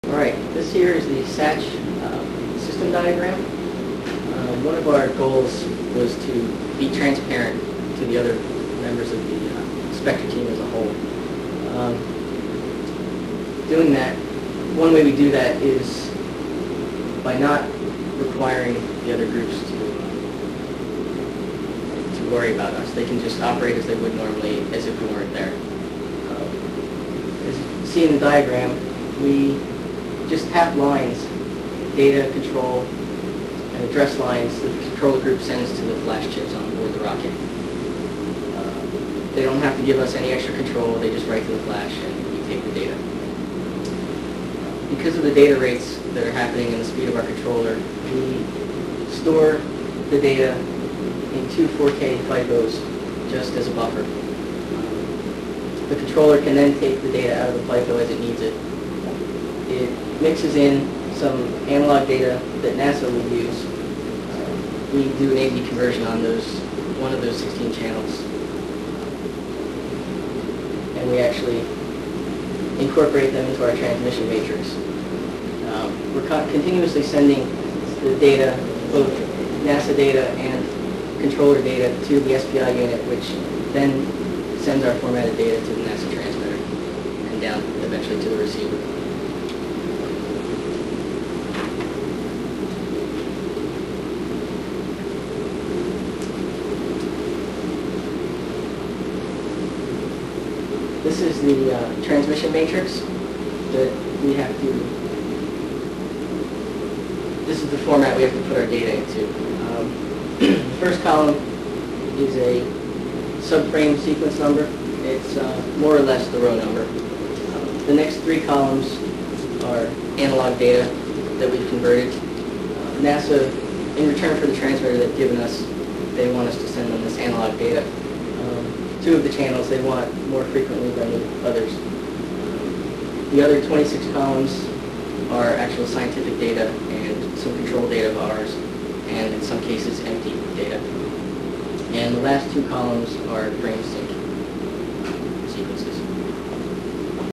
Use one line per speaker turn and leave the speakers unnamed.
Alright, this here is the Satch system diagram. One of our goals was to be transparent to the other members of the Spectre team as a whole. Doing that, one way we do that is by not requiring the other groups to worry about us. They can just operate as they would normally, as if we weren't there. As you see in the diagram, we just have lines, data, control, and address lines that the control group sends to the flash chips on board the rocket. They don't have to give us any extra control, they just write to the flash and we take the data. Because of the data rates that are happening and the speed of our controller, we store the data in two 4K FIFOs just as a buffer. The controller can then take the data out of the FIFO as it needs it. It mixes in some analog data that NASA will use. We do an AD conversion on one of those 16 channels. And we actually incorporate them into our transmission matrix. We're continuously sending the data, both NASA data and controller data, to the SPI unit, which then sends our formatted data to the NASA transmitter and down eventually to the receiver. This is the transmission matrix that we have to, this is the format we have to put our data into. The first column is a subframe sequence number. It's more or less the row number. The next three columns are analog data that we've converted. NASA, in return for the transmitter they've given us, they want us to send them this analog data. Two of the channels they want more frequently than others. The other 26 columns are actual scientific data and some control data of ours, and in some cases empty data. And the last two columns are frame sync.